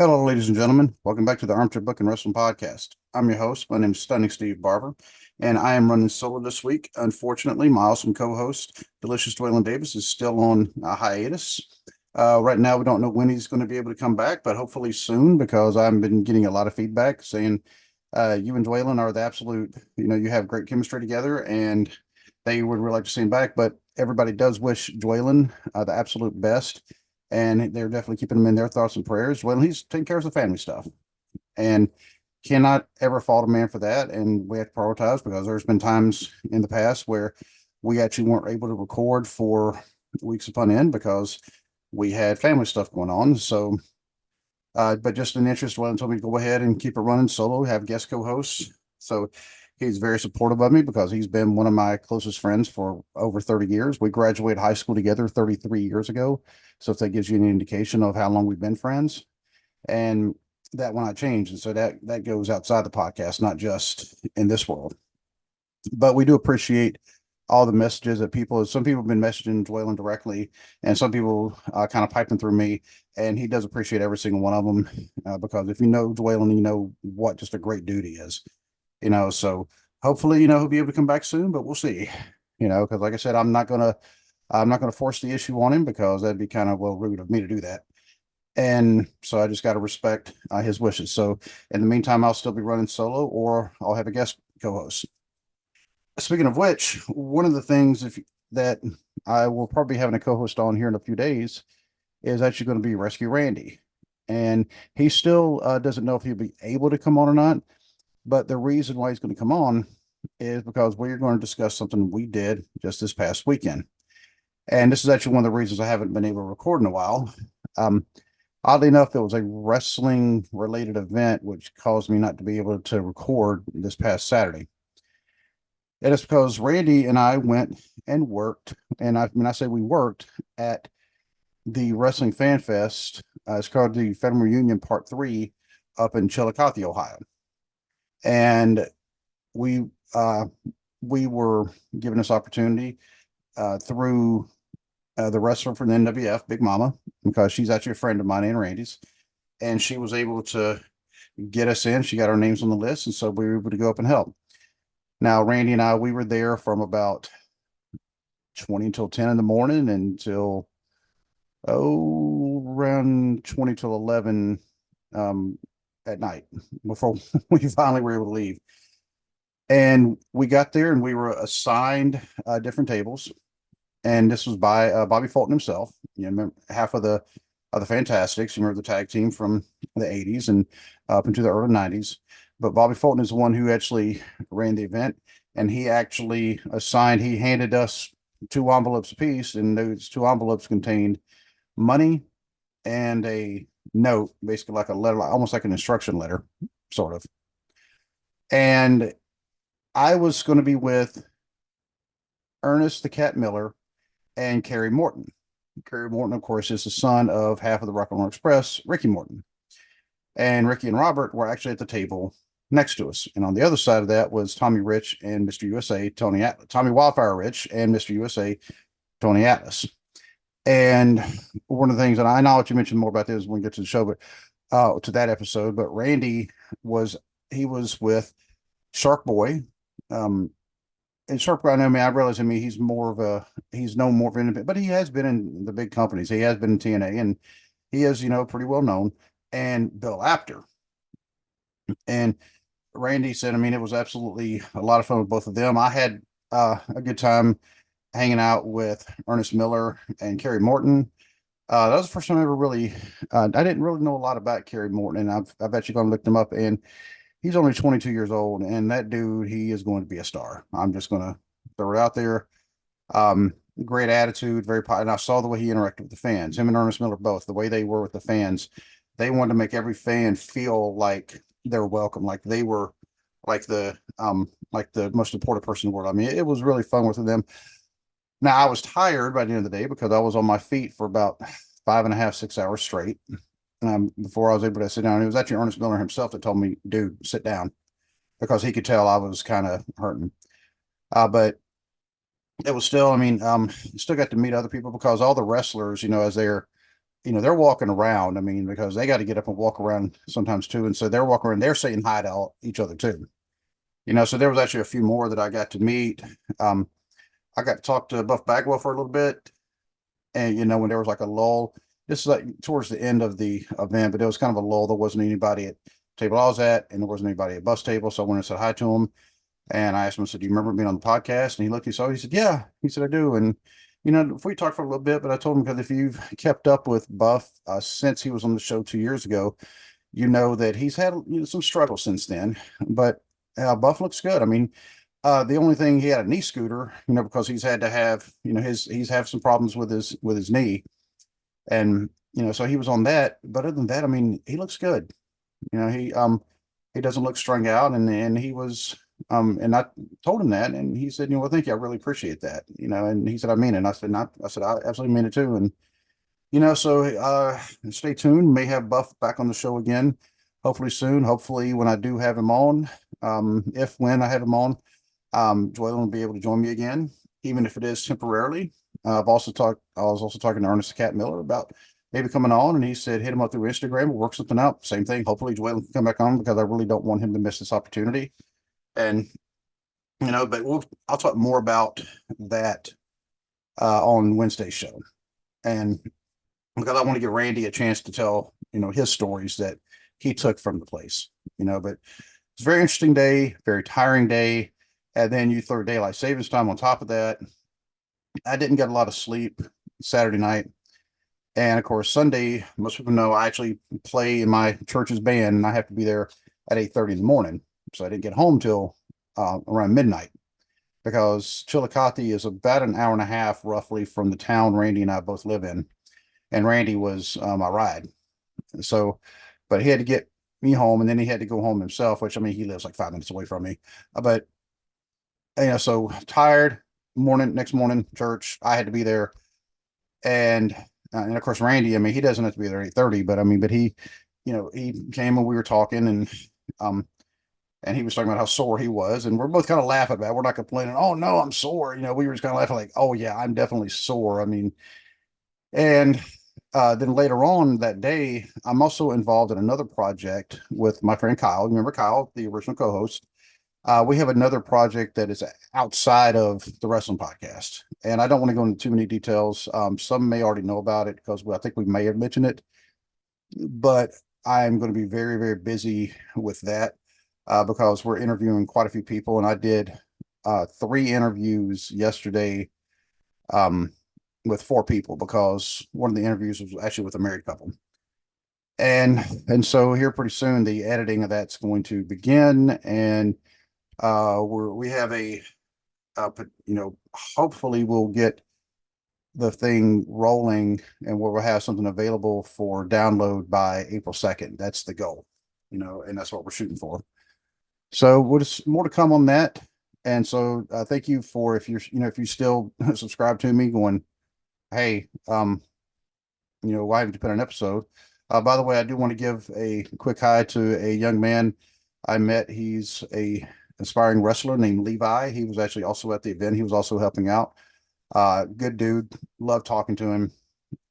Hello, ladies and gentlemen. Welcome back to the Armchair Book and Wrestling Podcast. I'm your host. My name is Stunning Steve Barber, and I am running solo this week. Unfortunately, my awesome co-host, Delicious Dwaylen Davis, is still on a hiatus. Right now, we don't know when he's going to be able to come back, but hopefully soon, because I've been getting a lot of feedback saying you and Dwaylen are the absolute, you have great chemistry together, and they would really like to see him back. But everybody does wish Dwaylen the absolute best, and they're definitely keeping him in their thoughts and prayers. Well, he's taking care of the family stuff, and cannot ever fault a man for that. And we have to prioritize because there's been times in the past where we actually weren't able to record for weeks upon end because we had family stuff going on. So, but just in interest, Dwaylen told me to go ahead and keep it running solo, have guest co-hosts. So he's very supportive of me because he's been one of my closest friends for over 30 years. We graduated high school together 33 years ago. So if that gives you any indication of how long we've been friends. And that will not change. And so that goes outside the podcast, not just in this world. But we do appreciate all the messages that some people have been messaging Dwaylen directly, and some people kind of piping through me. And he does appreciate every single one of them because if you know Dwaylen, you know what just a great dude he is. So hopefully, he'll be able to come back soon, but we'll see. Because like I said, I'm not gonna force the issue on him because that'd be kind of rude of me to do that. And so I just got to respect his wishes. So in the meantime, I'll still be running solo, or I'll have a guest co-host. Speaking of which, one of the things that I will probably be having a co-host on here in a few days is actually going to be Rescue Randy, and he still doesn't know if he'll be able to come on or not. But the reason why he's going to come on is because we're going to discuss something we did just this past weekend, and this is actually one of the reasons I haven't been able to record in a while. Um, Oddly enough, it was a wrestling related event, which caused me not to be able to record this past Saturday. And it's because Randy and I went and worked, and I say we worked at the Wrestling Fan Fest. It's called the Federal Reunion Part 3 up in Chillicothe, Ohio. And we uh, we were given this opportunity through the wrestler from the NWF, Big Mama, because she's actually a friend of mine and Randy's, and she was able to get us in. She got our names on the list, and so we were able to go up and help. Now, Randy and I, we were there from about 20 until 10 in the morning until around 20 till 11 um, at night before we finally were able to leave. And we got there and we were assigned different tables. And this was by Bobby Fulton himself. Remember, half of the Fantastics. You remember the tag team from the 80s and up into the early 90s. But Bobby Fulton is the one who actually ran the event. And he actually he handed us two envelopes apiece, and those two envelopes contained money and a note, basically like a letter, almost like an instruction letter, sort of. And I was going to be with Ernest the Cat Miller and Kerry Morton. Kerry Morton, of course, is the son of half of the Rock and Roll Express, Ricky Morton. And Ricky and Robert were actually at the table next to us. And on the other side of that was Tommy Rich and Mr. USA, Tony Atlas, Tommy Wildfire Rich and Mr. USA, Tony Atlas. And one of the things, and I know what you mentioned more about this when we get to the show, but to that episode, but Randy he was with Shark Boy. And Shark Boy, I mean, I realize, he's known more of an independent, but he has been in the big companies. He has been in TNA, and he is, pretty well known. And Bill Apter. And Randy said, I mean, it was absolutely a lot of fun with both of them. I had a good time hanging out with Ernest Miller and Kerry Morton. That was the first time I ever really, I didn't really know a lot about Kerry Morton, and I've actually gone and looked him up, and he's only 22 years old, and that dude, he is going to be a star. I'm just going to throw it out there. Great attitude, very positive. And I saw the way he interacted with the fans. Him and Ernest Miller both, the way they were with the fans, they wanted to make every fan feel like they're welcome, like they were like the most important person in the world. I mean, it was really fun with them. Now I was tired by the end of the day because I was on my feet for about 5.5, 6 hours straight before I was able to sit down. And it was actually Ernest Miller himself that told me, dude, sit down, because he could tell I was kind of hurting. But it was still, I mean, still got to meet other people because all the wrestlers, as they're they're walking around. I mean, because they got to get up and walk around sometimes too. And so they're walking around, they're saying hi to each other too. So there was actually a few more that I got to meet. Um, I got to talk to Buff Bagwell for a little bit. And, when there was like a lull, this is like towards the end of the event, but it was kind of a lull. There wasn't anybody at the table I was at, and there wasn't anybody at bus table. So I went and said hi to him. And I asked him, I said, "Do you remember being on the podcast?" And he looked, he said, "Yeah." He said, "I do." And, we talked for a little bit, but I told him, because if you've kept up with Buff since he was on the show 2 years ago, you know that he's had some struggles since then. But Buff looks good. I mean, the only thing, he had a knee scooter, because he's had to have, he's had some problems with his knee, and so he was on that. But other than that, I mean, he looks good. He doesn't look strung out, and he was, and I told him that, and he said, "Well, thank you, I really appreciate that." And he said, "I mean it." And I said, "Not," I said, "I absolutely mean it too." And so stay tuned. May have Buff back on the show again, hopefully soon. Hopefully, when I do have him on, if when I have him on, Joylen will be able to join me again, even if it is temporarily. I was also talking to Ernest Cat Miller about maybe coming on, and he said hit him up through Instagram, we'll work something out. Same thing. Hopefully, Joylen can come back on, because I really don't want him to miss this opportunity. And but I'll talk more about that on Wednesday's show, and because I want to give Randy a chance to tell his stories that he took from the place. But it's a very interesting day, very tiring day. And then you throw daylight savings time on top of that. I didn't get a lot of sleep Saturday night. And of course, Sunday, most people know I actually play in my church's band, and I have to be there at 8:30 in the morning. So I didn't get home till around midnight, because Chillicothe is about an hour and a half roughly from the town Randy and I both live in. And Randy was my ride. So, but he had to get me home, and then he had to go home himself, which, I mean, he lives like 5 minutes away from me. But so tired. Next morning, church. I had to be there, and of course, Randy. I mean, he doesn't have to be there at 8:30, but I mean, but he came and we were talking, um, and he was talking about how sore he was, and we're both kind of laughing about it. We're not complaining. "Oh no, I'm sore." We were just kind of laughing like, "Oh yeah, I'm definitely sore." I mean, and then later on that day, I'm also involved in another project with my friend Kyle. Remember Kyle, the original co-host? We have another project that is outside of the wrestling podcast, and I don't want to go into too many details. Some may already know about it, because I think we may have mentioned it, but I'm going to be very, very busy with that, because we're interviewing quite a few people, and I did 3 interviews yesterday, um, with 4 people, because one of the interviews was actually with a married couple. And so here pretty soon the editing of that's going to begin, and we have hopefully we'll get the thing rolling, and we'll have something available for download by April 2nd. That's the goal, and that's what we're shooting for. So we'll just more to come on that. And so thank you for, if you still subscribe to me, going, "Hey, why haven't you put an episode?" By the way, I do want to give a quick hi to a young man I met. He's a aspiring wrestler named Levi. He was actually also at the event. He was also helping out. Good dude. Love talking to him.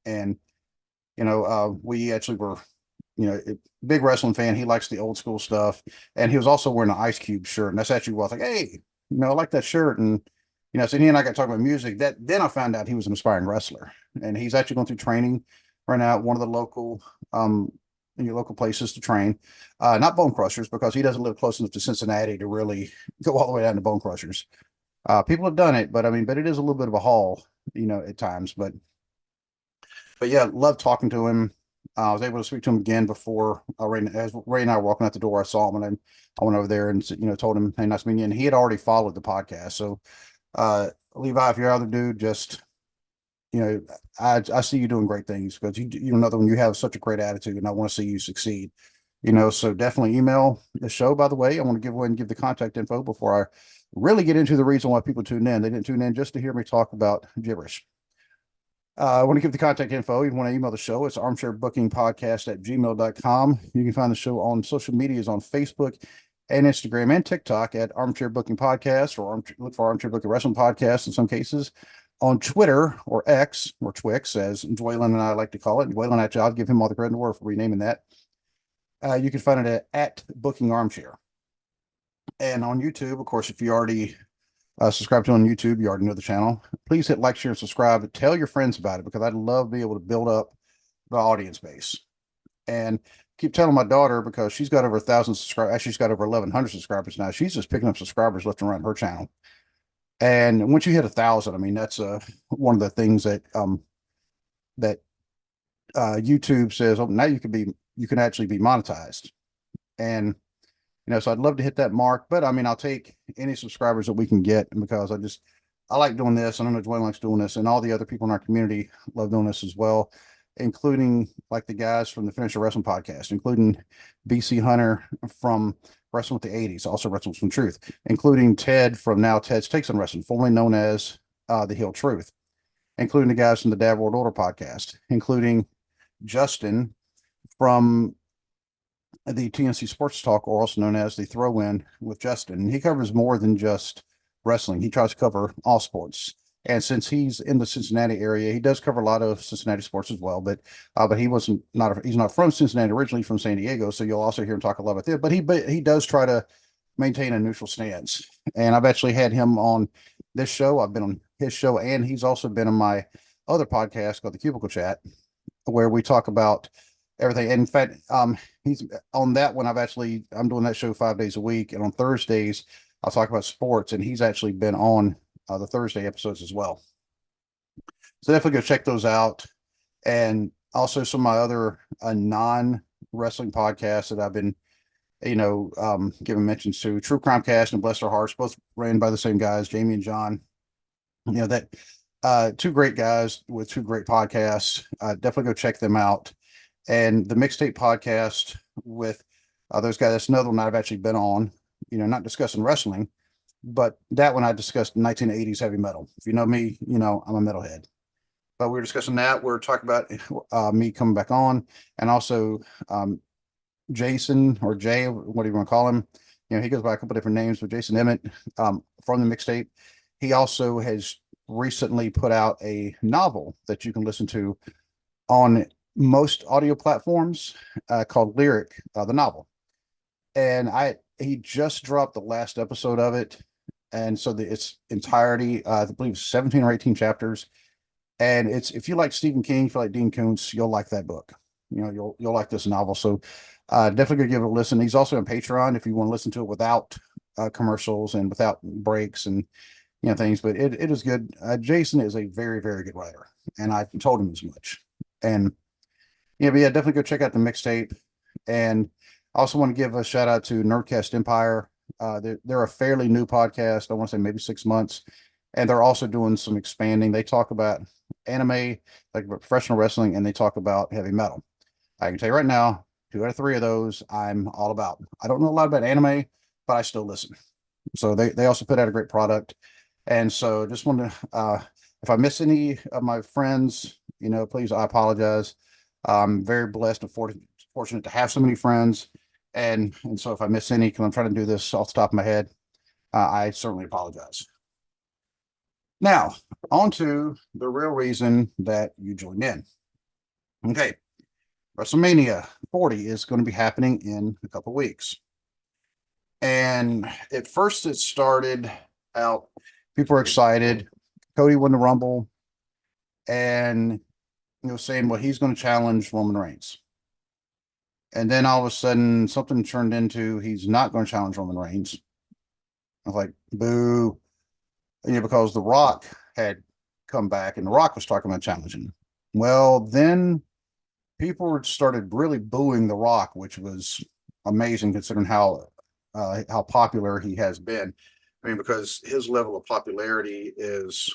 And, we actually were, big wrestling fan. He likes the old school stuff. And he was also wearing an Ice Cube shirt. And that's actually what I was like, "Hey, I like that shirt." And, so he and I got talking about music. Then I found out he was an aspiring wrestler. And he's actually going through training right now at one of the um, local places to train. Not Bone Crushers, because he doesn't live close enough to Cincinnati to really go all the way down to Bone Crushers. People have done it, but I mean, but it is a little bit of a haul, at times. But yeah, love talking to him. I was able to speak to him again before as Ray and I were walking out the door. I saw him, and I went over there and told him, "Hey, nice meeting you." And he had already followed the podcast. So Levi, if you're out there, dude, just I see you doing great things, because you know that when you have such a great attitude, and I want to see you succeed. So definitely email the show. By the way, I want to give away and give the contact info before I really get into the reason why people tune in. They didn't tune in just to hear me talk about gibberish. I want to give the contact info. You want to email the show, it's armchairbookingpodcast@gmail.com. You can find the show on social medias on Facebook and Instagram and TikTok at Armchair Booking Podcast, or look for Armchair Booking Wrestling Podcast in some cases. On Twitter, or X, or Twix, as Dwaylen and I like to call it. Dwaylen, actually, I'll give him all the credit in the world for renaming that. You can find it at Booking Armchair. And on YouTube, of course, if you already subscribe to on YouTube, you already know the channel. Please hit like, share, and subscribe. Tell your friends about it, because I'd love to be able to build up the audience base. And keep telling my daughter, because she's got over 1,000 subscribers. Actually, she's got over 1,100 subscribers now. She's just picking up subscribers left and right on her channel. And once you hit 1,000, I mean, that's one of the things that YouTube says, oh, now you can actually be monetized. And so I'd love to hit that mark, but I mean, I'll take any subscribers that we can get, because I like doing this. And I know Dwayne likes doing this, and all the other people in our community love doing this as well, including like the guys from the Finisher Wrestling podcast, including BC Hunter from Wrestling with the 80s, also Wrestling with Some Truth, including Ted from Now Ted's Takes on Wrestling, formerly known as The Heel Truth, including the guys from the Dad World Order podcast, including Justin from the TNC Sports Talk, or also known as the Throw In with Justin. And he covers more than just wrestling. He tries to cover all sports. And since he's in the Cincinnati area, he does cover a lot of Cincinnati sports as well. But he's not from Cincinnati originally, from San Diego. So you'll also hear him talk a lot about that. But he does try to maintain a neutral stance. And I've actually had him on this show. I've been on his show, and he's also been on my other podcast called the Cubicle Chat, where we talk about everything. And in fact, he's on that one. I'm doing that show 5 days a week, and on Thursdays I'll talk about sports, and he's actually been on the Thursday episodes as well. So definitely go check those out. And also some of my other non-wrestling podcasts that I've been giving mentions to: True Crime Cast and Bless Their Hearts, both ran by the same guys, Jamie and John. Two great guys with two great podcasts. Definitely go check them out. And the Mixtape podcast with those guys, that's another one I've actually been on, not discussing wrestling, but that one I discussed 1980s heavy metal. If you know me, I'm a metalhead. But we were discussing that. We're talking about me coming back on, and also Jason, or Jay, what do you want to call him? He goes by a couple different names, but Jason Emmett from the Mixtape. He also has recently put out a novel that you can listen to on most audio platforms called Lyric, the novel. And he just dropped the last episode of it. And so its entirety, I believe 17 or 18 chapters. And if you like Stephen King, if you like Dean Koontz, you'll like that book. You'll like this novel. So definitely give it a listen. He's also on Patreon if you want to listen to it without commercials and without breaks and things. But it is good. Jason is a very, very good writer, and I told him as much. And but yeah, definitely go check out the Mixtape. And I also want to give a shout out to Nerdcast Empire. They're a fairly new podcast. I want to say maybe 6 months. And they're also doing some expanding. They talk about anime, like professional wrestling, and they talk about heavy metal. I can tell you right now, 2 out of 3 of those I'm all about. I don't know a lot about anime, but I still listen. So they also put out a great product. And so just want to, if I miss any of my friends, please, I apologize. I'm very blessed and fortunate to have so many friends. And so if I miss any, because I'm trying to do this off the top of my head, I certainly apologize. Now, on to the real reason that you joined in. Okay. WrestleMania 40 is going to be happening in a couple weeks. And at first it started out, people were excited. Cody won the Rumble, and saying, well, he's going to challenge Roman Reigns. And then all of a sudden something turned into, he's not going to challenge Roman Reigns. I was like, boo. Because The Rock had come back, and The Rock was talking about challenging. Well, then people started really booing The Rock, which was amazing considering how popular he has been. I mean, because his level of popularity is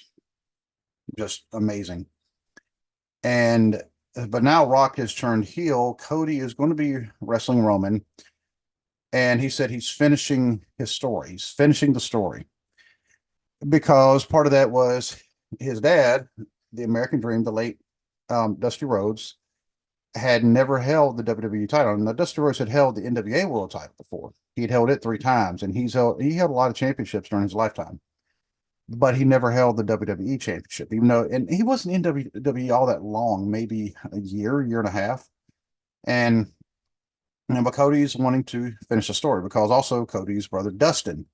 just amazing. But now Rock has turned heel. Cody is going to be wrestling Roman, and he said he's finishing his story. He's finishing the story, because part of that was his dad, the American Dream, the late Dusty Rhodes, had never held the WWE title. And Dusty Rhodes had held the NWA World title before. He'd held it 3 times, and he held a lot of championships during his lifetime. but he never held the WWE championship, even though, and he wasn't in WWE all that long, maybe a year and a half. And but Cody's wanting to finish the story because also Cody's brother Dustin,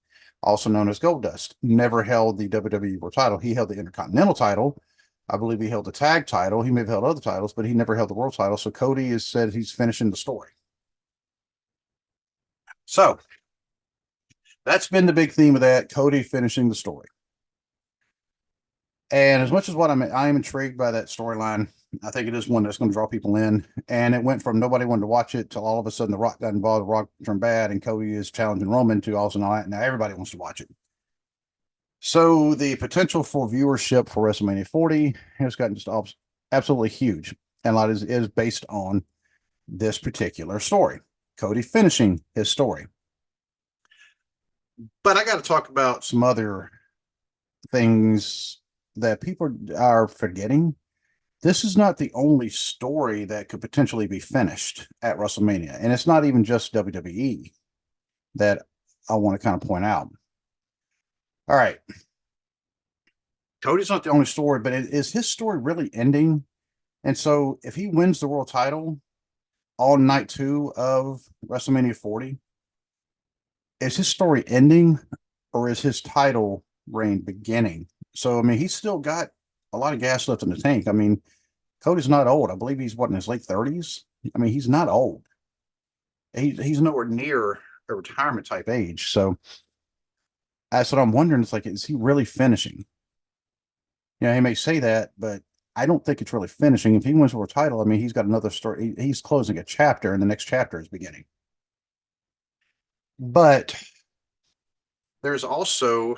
also known as Goldust, never held the WWE World title. He held the Intercontinental title. I believe he held the tag title. He may have held other titles, but he never held the world title. So Cody has said he's finishing the story. So that's been the big theme of that, Cody finishing the story. And as much as I am intrigued by that storyline, I think it is one that's going to draw people in. And it went from nobody wanted to watch it till all of a sudden The Rock got involved, The Rock turned bad, and Cody is challenging Roman to also now everybody wants to watch it. So the potential for viewership for WrestleMania 40 has gotten just absolutely huge. And a lot is based on this particular story, Cody finishing his story. But I got to talk about some other things that people are forgetting. This is not the only story that could potentially be finished at WrestleMania. And it's not even just WWE that I want to kind of point out. All right. Cody's not the only story, but is his story really ending? And so if he wins the world title on night 2 of WrestleMania 40, is his story ending or is his title reign beginning? So, I mean, he's still got a lot of gas left in the tank. I mean, Cody's not old. I believe he's in his late 30s. I mean, he's not old. He's nowhere near a retirement type age. So that's what I'm wondering. It's like, is he really finishing? You know, he may say that, but I don't think it's really finishing. If he wins the world title, I mean, he's got another story. He's closing a chapter, and the next chapter is beginning. But there's also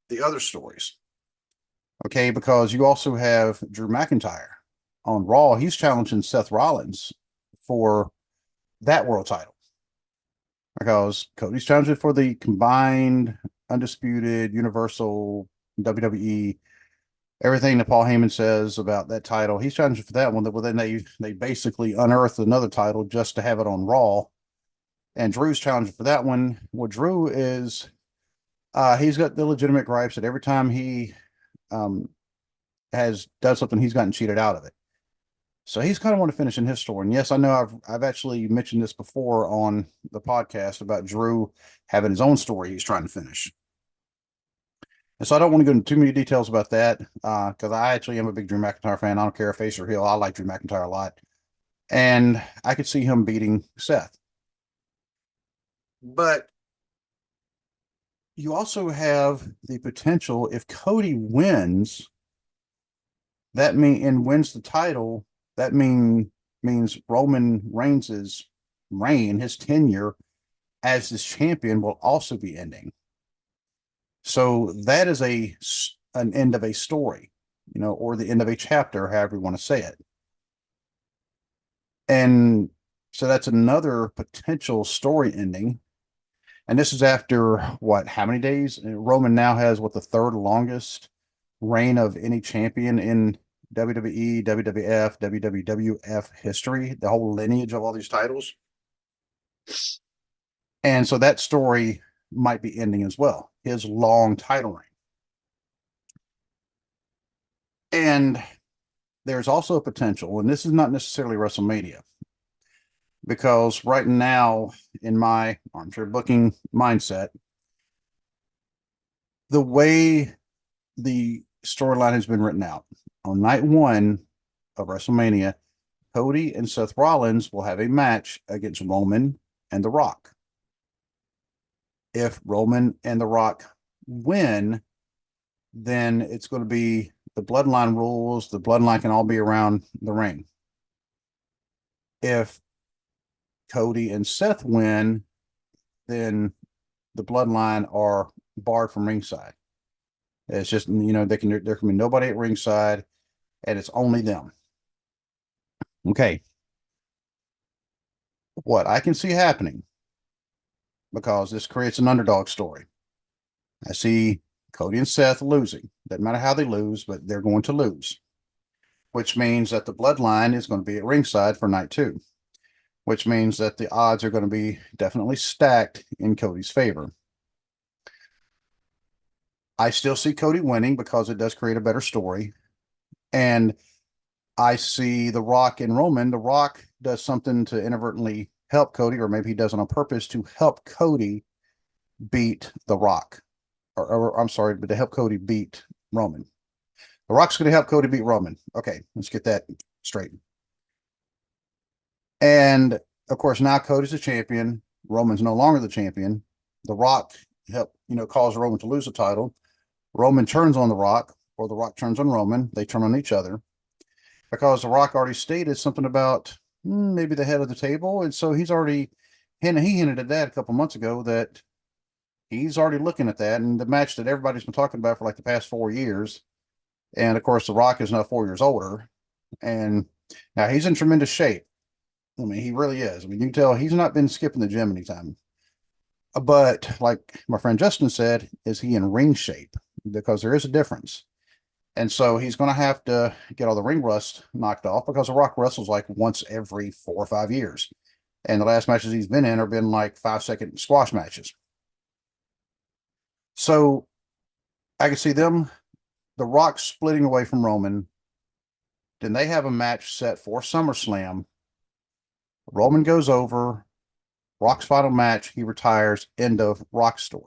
the other stories, okay? Because you also have Drew McIntyre on Raw. He's challenging Seth Rollins for that world title because Cody's challenging for the combined, undisputed, universal WWE. Everything that Paul Heyman says about that title, he's challenging for that one. Well, then they basically unearthed another title just to have it on Raw, and Drew's challenging for that one. Well, Drew is he's got the legitimate gripes that every time he has done something, he's gotten cheated out of it. So he's kind of want to finish in his story. And yes, I know I've actually mentioned this before on the podcast about Drew having his own story he's trying to finish. And so I don't want to go into too many details about that because I actually am a big Drew McIntyre fan. I don't care if face or heel. I like Drew McIntyre a lot. And I could see him beating Seth. But you also have the potential if Cody wins, and wins the title, that means Roman Reigns' reign, his tenure as this champion will also be ending. So that is an end of a story, you know, or the end of a chapter, however you want to say it. And so that's another potential story ending. And this is after what, how many days? Roman now has the third longest reign of any champion in WWE, WWF, WWF history, the whole lineage of all these titles. And so that story might be ending as well, his long title reign. And there's also a potential, and this is not necessarily WrestleMania, because right now, in my armchair booking mindset, the way the storyline has been written out on night 1 of WrestleMania, Cody and Seth Rollins will have a match against Roman and The Rock. If Roman and The Rock win, then it's going to be the bloodline rules. The bloodline can all be around the ring. If Cody and Seth win, then the bloodline are barred from ringside. It's just, you know, there can be nobody at ringside, and it's only them. Okay. What I can see happening, because this creates an underdog story. I see Cody and Seth losing. Doesn't matter how they lose, but they're going to lose, which means that the bloodline is going to be at ringside for night 2, which means that the odds are going to be definitely stacked in Cody's favor. I still see Cody winning because it does create a better story. And I see The Rock and Roman. The Rock does something to inadvertently help Cody, or maybe he does it on purpose to help Cody beat The Rock. Or I'm sorry, but to help Cody beat Roman. The Rock's going to help Cody beat Roman. Okay, let's get that straight. And of course, now Cody's the champion. Roman's no longer the champion. The Rock help cause Roman to lose the title. Roman turns on The Rock, or The Rock turns on Roman. They turn on each other because The Rock already stated something about maybe the head of the table, and so he's already hinted at that a couple months ago that he's already looking at that, and the match that everybody's been talking about for like the past 4 years. And of course, The Rock is now 4 years older, and now he's in tremendous shape. I mean, he really is. I mean, you can tell he's not been skipping the gym anytime. But like my friend Justin said, is he in ring shape? Because there is a difference. And so he's going to have to get all the ring rust knocked off because The Rock wrestles like once every 4 or 5 years. And the last matches he's been in have been like 5-second squash matches. So I can see them, The Rock splitting away from Roman. Then they have a match set for SummerSlam. Roman goes over, Rock's final match, he retires, end of Rock's story.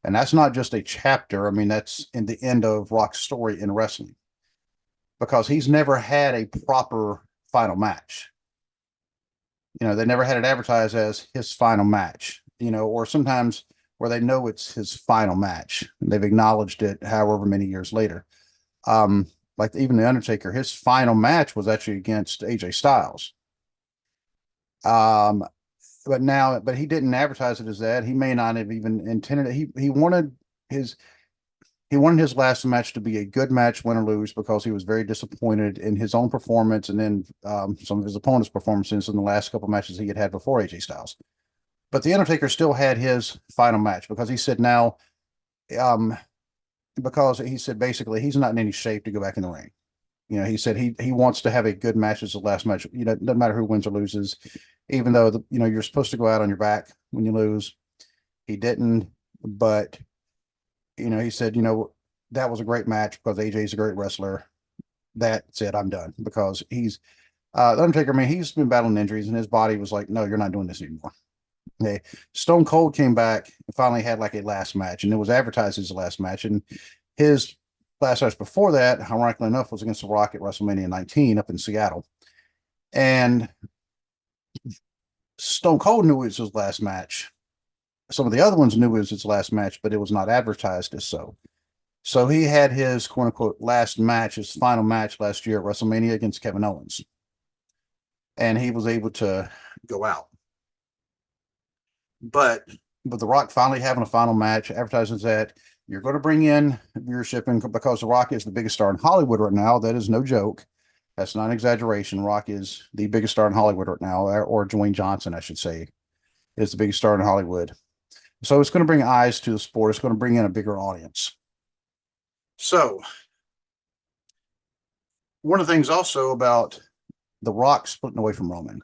And that's not just a chapter. I mean, that's in the end of Rock's story in wrestling because he's never had a proper final match. They never had it advertised as his final match, or sometimes where they know it's his final match. And they've acknowledged it however many years later. Like even The Undertaker, his final match was actually against AJ Styles. But he didn't advertise it as that. He may not have even intended it. His he wanted his last match to be a good match, win or lose, because he was very disappointed in his own performance and then some of his opponents' performances in the last couple matches he had before AJ Styles. But The Undertaker still had his final match because he said now, because he said basically he's not in any shape to go back in the ring. He said he wants to have a good match as the last match. It doesn't matter who wins or loses, even though you're supposed to go out on your back when you lose. He didn't, but he said that was a great match because AJ's a great wrestler. That's it. I'm done because he's the Undertaker. I mean, he's been battling injuries, and his body was like, no, you're not doing this anymore. Okay, Stone Cold came back and finally had like a last match, and it was advertised as the last match, and his last match before that, ironically enough, was against The Rock at WrestleMania 19 up in Seattle. And Stone Cold knew it was his last match. Some of the other ones knew it was his last match, but it was not advertised as so. So he had his quote unquote last match, his final match last year at WrestleMania against Kevin Owens. And he was able to go out. But The Rock finally having a final match advertises that you're going to bring in viewership, and because The Rock is the biggest star in Hollywood right now, that is no joke. That's not an exaggeration. Rock is the biggest star in Hollywood right now, or Dwayne Johnson, I should say, is the biggest star in Hollywood. So it's going to bring eyes to the sport. It's going to bring in a bigger audience. So one of the things also about The Rock splitting away from Roman,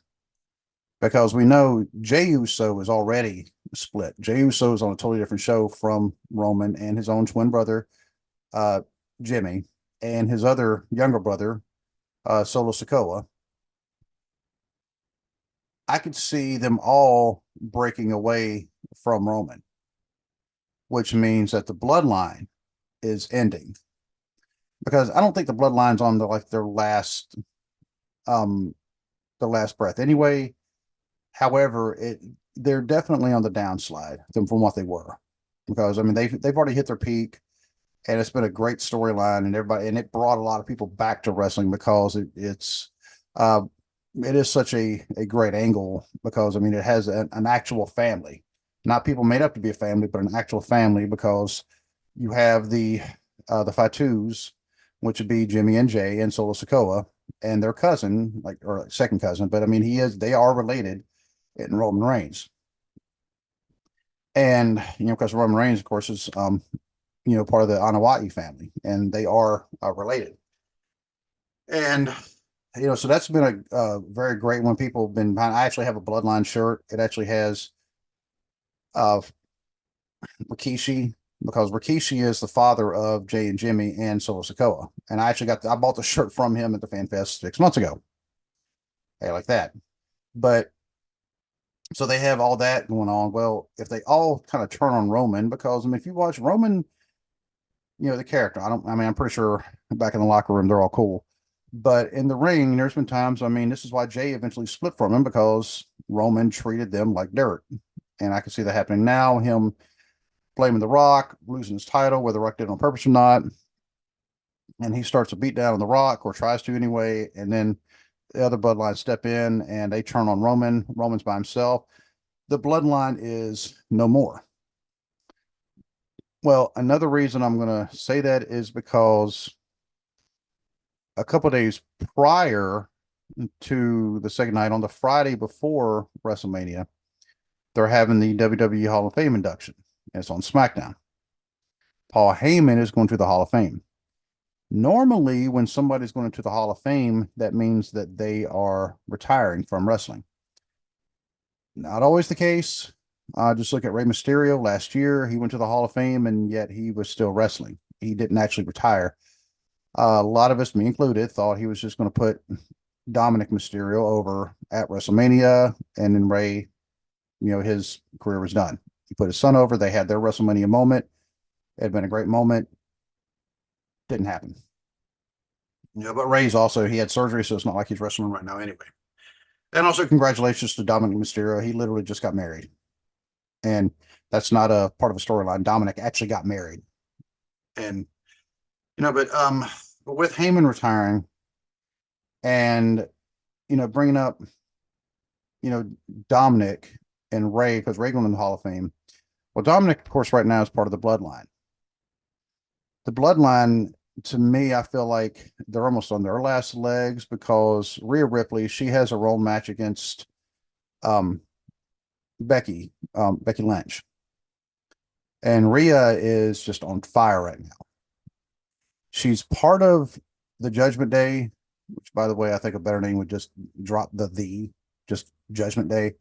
because we know Jey Uso is already split. Jey Uso is on a totally different show from Roman and his own twin brother, Jimmy, and his other younger brother, Solo Sikoa. I could see them all breaking away from Roman, which means that the bloodline is ending. Because I don't think the bloodline's on their last breath. Anyway, however, they're definitely on the downslide from what they were. Because I mean they've already hit their peak, and it's been a great storyline, and it brought a lot of people back to wrestling because it is such a great angle, because I mean it has an actual family, not people made up to be a family, but an actual family, because you have the Fatus, which would be Jimmy and Jay and Solo Sikoa, and their cousin, or second cousin, but I mean they are related in Roman Reigns. And because Roman Reigns, of course, is part of the Anawati family, and they are related. And so that's been a very great one. People have been. I actually have a Bloodline shirt. It actually has Rikishi, because Rikishi is the father of Jay and Jimmy and Solo Sikoa. And I actually I bought the shirt from him at the Fan Fest 6 months ago. Hey, like that. But so they have all that going on. Well, if they all kind of turn on Roman, because I mean, if you watch Roman, the character, I'm pretty sure back in the locker room, they're all cool. But in the ring, there's been times, I mean, this is why Jay eventually split from him, because Roman treated them like dirt. And I can see that happening now. Him blaming The Rock, losing his title, whether The Rock did it on purpose or not. And he starts to beat down on The Rock, or tries to anyway. And then the other bloodlines step in and they turn on Roman. Roman's by himself. The bloodline is no more. Well, another reason I'm going to say that is because a couple days prior to the second night, on the Friday before WrestleMania, they're having the WWE Hall of Fame induction. It's on SmackDown. Paul Heyman is going to the Hall of Fame. Normally, when somebody's going into the Hall of Fame, that means that they are retiring from wrestling. Not always the case. Just look at Rey Mysterio last year. He went to the Hall of Fame, and yet he was still wrestling. He didn't actually retire. A lot of us, me included, thought he was just going to put Dominic Mysterio over at WrestleMania, and then Rey, his career was done. He put his son over. They had their WrestleMania moment. It had been a great moment. Didn't happen. But Rey's also, he had surgery, so it's not like he's wrestling right now anyway. And also, congratulations to Dominic Mysterio. He literally just got married. And that's not a part of a storyline. Dominic actually got married. And, but with Heyman retiring and, bringing up, Dominic and Rey, because Rey going in the Hall of Fame. Well, Dominic, of course, right now is part of the bloodline. The bloodline, to me, I feel like they're almost on their last legs, because Rhea Ripley, she has a role match against Becky Lynch. And Rhea is just on fire right now. She's part of the Judgment Day, which, by the way, I think a better name would just drop just Judgment Day.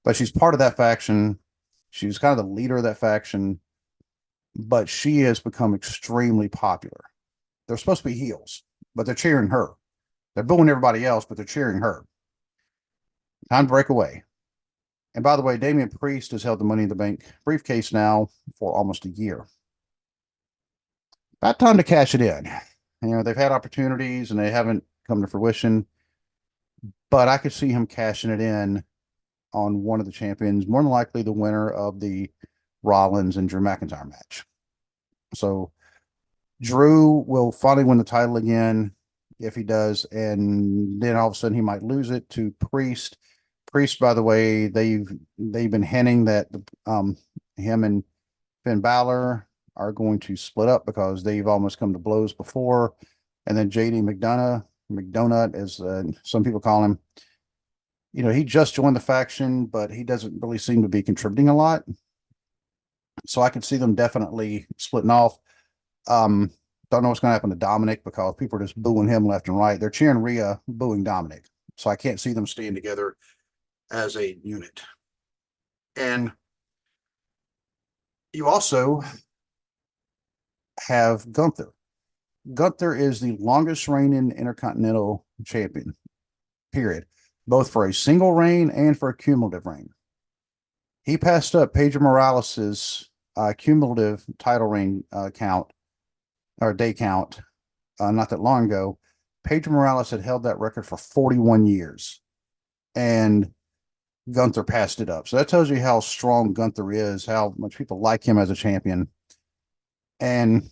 But she's part of that faction. She's kind of the leader of that faction. But she has become extremely popular. They're supposed to be heels, but they're cheering her. They're booing everybody else, but they're cheering her. Time to break away. And by the way, Damian Priest has held the Money in the Bank briefcase now for almost a year. About time to cash it in. They've had opportunities and they haven't come to fruition, but I could see him cashing it in on one of the champions, more than likely the winner of the Rollins and Drew McIntyre match. So Drew will finally win the title again if he does, and then all of a sudden he might lose it to Priest. Priest, by the way, they've been hinting that him and Finn Balor are going to split up, because they've almost come to blows before. And then JD McDonagh, as some people call him, he just joined the faction, but he doesn't really seem to be contributing a lot. So I could see them definitely splitting off. Don't know what's going to happen to Dominic, because people are just booing him left and right. They're cheering Rhea, booing Dominic. So I can't see them staying together as a unit. And you also have Gunther. Gunther is the longest reigning Intercontinental Champion, period, both for a single reign and for a cumulative reign. He passed up Pedro Morales's cumulative title reign count, or day count, not that long ago. Pedro Morales had held that record for 41 years, and Gunther passed it up. So that tells you how strong Gunther is, how much people like him as a champion. And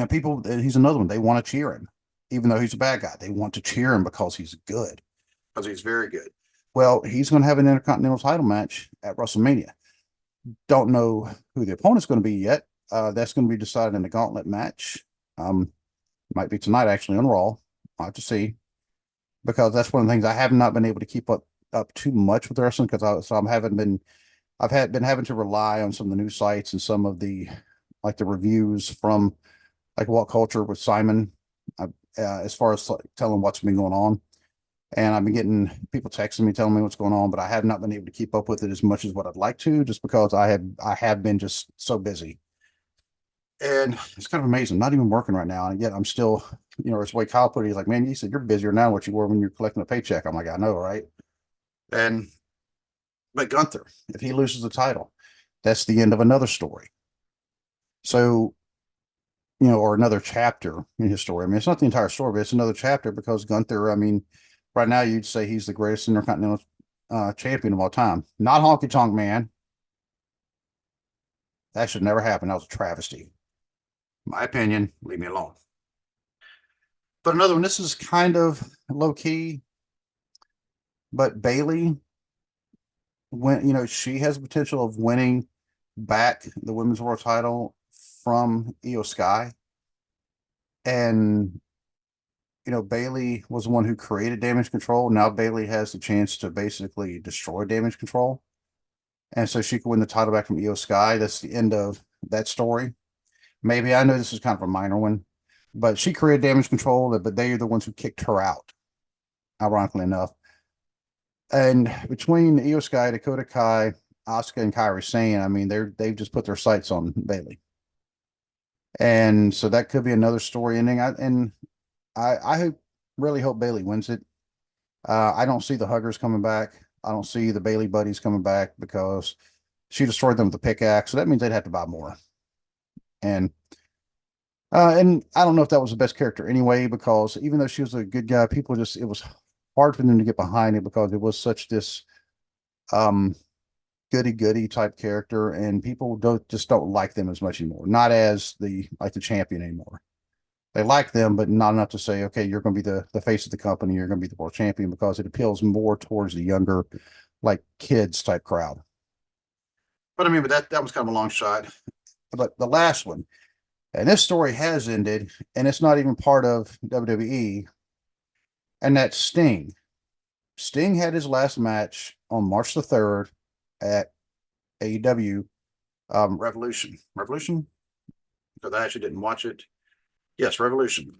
people, he's another one. They want to cheer him, even though he's a bad guy. They want to cheer him because he's good, because he's very good. Well, he's going to have an Intercontinental title match at WrestleMania. Don't know who the opponent's going to be yet. That's going to be decided in the gauntlet match. Might be tonight, actually, on Raw. I'll have to see, because that's one of the things I have not been able to keep up too much with the wrestling, because I've been having to rely on some of the news sites and some of the reviews from What Culture with Simon, as far as telling what's been going on. And I've been getting people texting me, telling me what's going on, but I have not been able to keep up with it as much as what I'd like to, just because I have been just so busy. And it's kind of amazing. Not even working right now, and yet I'm still, it's the way Kyle put it. He's like, "Man, you said you're busier now than what you were when you're collecting a paycheck." I'm like, "I know, right?" And but Gunther, if he loses the title, that's the end of another story. So, or another chapter in his story. I mean, it's not the entire story, but it's another chapter because Gunther, I mean, right now you'd say he's the greatest intercontinental champion of all time. Not Honky Tonk Man. That should never happen. That was a travesty. My opinion, leave me alone. But another one, this is kind of low key, but Bailey, when she has the potential of winning back the women's world title from Io Sky. And Bailey was the one who created damage control. Now Bailey has the chance to basically destroy damage control. And so she could win the title back from Io Sky. That's the end of that story. Maybe I know this is kind of a minor one, but she created damage control, but they are the ones who kicked her out, ironically enough. And between Io Sky, Dakota Kai, Asuka, and Kairi Sane, I mean, they've just put their sights on Bailey. And so that could be another story ending. I really hope Bailey wins it. I don't see the Huggers coming back. I don't see the Bailey buddies coming back because she destroyed them with the pickaxe. So that means they'd have to buy more. And I don't know if that was the best character anyway, because even though she was a good guy, it was hard for them to get behind it because it was such this um goody goody type character, and people don't like them as much anymore. Not as the champion anymore. They like them, but not enough to say, okay, you're going to be the face of the company. You're going to be the world champion, because it appeals more towards the younger, like kids type crowd. But I mean, but that was kind of a long shot. But the last one, and this story has ended, and it's not even part of WWE, and that's Sting. Sting had his last match on March the 3rd at AEW Revolution. Revolution? Because I actually didn't watch it. Yes, Revolution.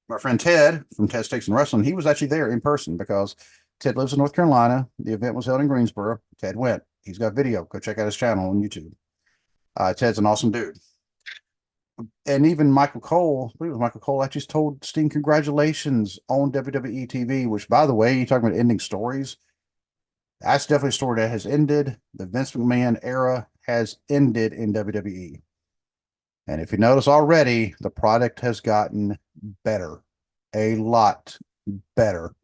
My friend Ted from Ted Stakes and Wrestling, he was actually there in person because Ted lives in North Carolina. The event was held in Greensboro. Ted went. He's got video. Go check out his channel on YouTube. Ted's an awesome dude. And even Michael Cole, I believe it was Michael Cole, actually told Sting congratulations on WWE TV, which, by the way, you're talking about ending stories. That's definitely a story that has ended. The Vince McMahon era has ended in WWE. And if you notice already, the product has gotten better, a lot better,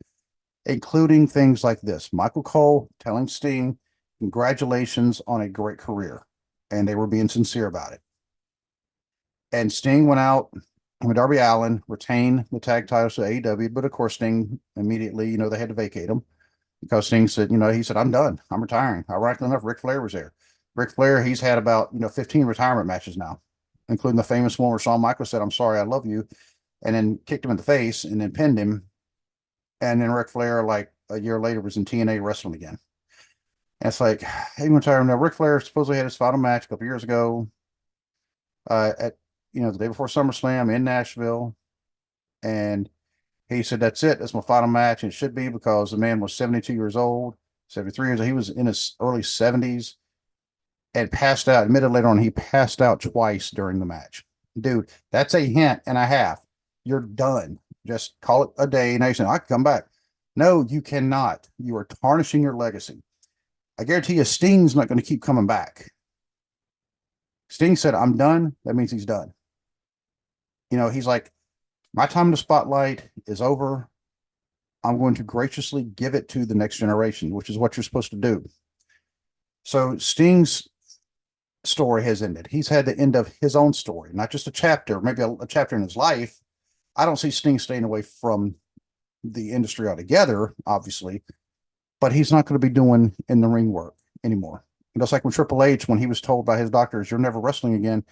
including things like this. Michael Cole telling Sting, congratulations on a great career. And they were being sincere about it. And Sting went out with Darby Allin, retained the tag titles to AEW, but of course, Sting immediately, they had to vacate him because Sting said, he said, I'm done. I'm retiring. Ironically enough, Ric Flair was there. Ric Flair, he's had about, 15 retirement matches now, including the famous one where Shawn Michaels said, I'm sorry, I love you, and then kicked him in the face and then pinned him. And then Ric Flair, like a year later, was in TNA wrestling again. And it's like, hey, retiring now. Ric Flair supposedly had his final match a couple years ago at, the day before SummerSlam in Nashville. And he said, that's it. That's my final match. And it should be, because the man was 72 years old, 73 years old. He was in his early 70s and passed out. Admitted later on, he passed out twice during the match. Dude, that's a hint and a half. You're done. Just call it a day. Now you say, I can come back. No, you cannot. You are tarnishing your legacy. I guarantee you, Sting's not going to keep coming back. Sting said, I'm done. That means he's done. He's like, my time in the spotlight is over. I'm going to graciously give it to the next generation, which is what you're supposed to do. So Sting's story has ended. He's had the end of his own story, not just a chapter, maybe a chapter in his life. I don't see Sting staying away from the industry altogether, obviously, but he's not going to be doing in the ring work anymore. Just like when Triple H, when he was told by his doctors, you're never wrestling again,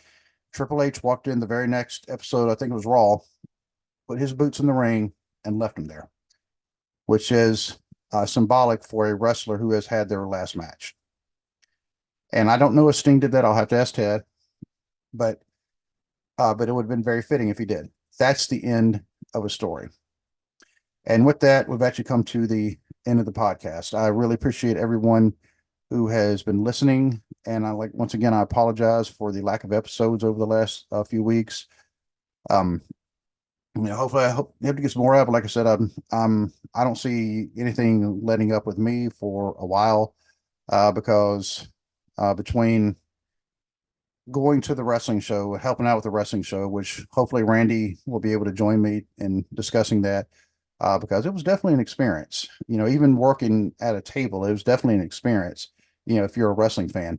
Triple H walked in the very next episode, I think it was Raw, put his boots in the ring and left him there, which is symbolic for a wrestler who has had their last match. And I don't know if Sting did that. I'll have to ask Ted, but it would have been very fitting if he did. That's the end of a story. And with that, we've actually come to the end of the podcast. I really appreciate everyone who has been listening. And once again, I apologize for the lack of episodes over the last few weeks. Um, hopefully I hope to get some more out, but like I said, I don't see anything letting up with me for a while, because between going to the wrestling show, helping out with the wrestling show, which hopefully Randy will be able to join me in discussing that, because it was definitely an experience. Even working at a table, it was definitely an experience, if you're a wrestling fan.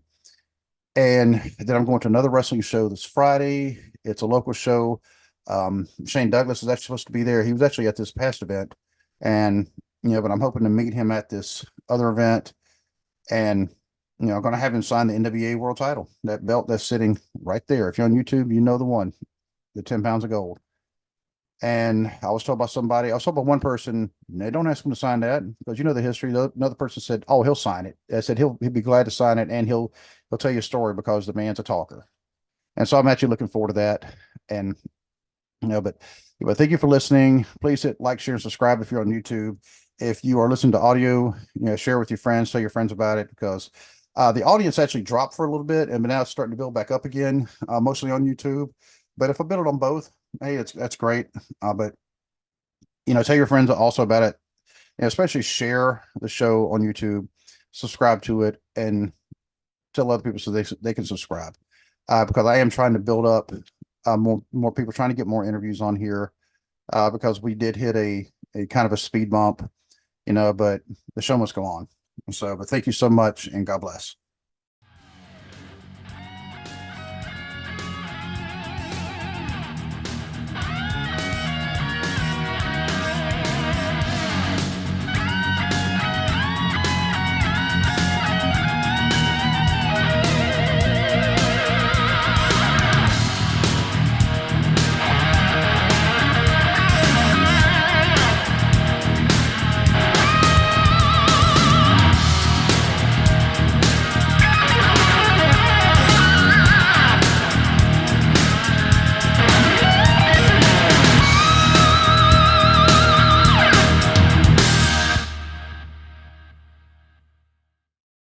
And then I'm going to another wrestling show this Friday. It's a local show. Shane Douglas is actually supposed to be there. He was actually at this past event. And, but I'm hoping to meet him at this other event. And, I'm going to have him sign the NWA world title, that belt that's sitting right there. If you're on YouTube, you know the one, the 10 pounds of gold. And I was told by one person, they don't ask him to sign that because you know the history. Another person said, "Oh, he'll sign it." I said he'll be glad to sign it, and he'll tell you a story because the man's a talker. And so I'm actually looking forward to that. And but thank you for listening. Please hit like, share, and subscribe if you're on YouTube. If you are listening to audio, share with your friends, tell your friends about it, because the audience actually dropped for a little bit, and now it's starting to build back up again, mostly on YouTube. But if I build it on both, hey, that's great. But tell your friends also about it, and especially share the show on YouTube, subscribe to it, and tell other people so they can subscribe. Because I am trying to build up more people, trying to get more interviews on here, because we did hit a kind of a speed bump, but the show must go on. So, but thank you so much, and God bless.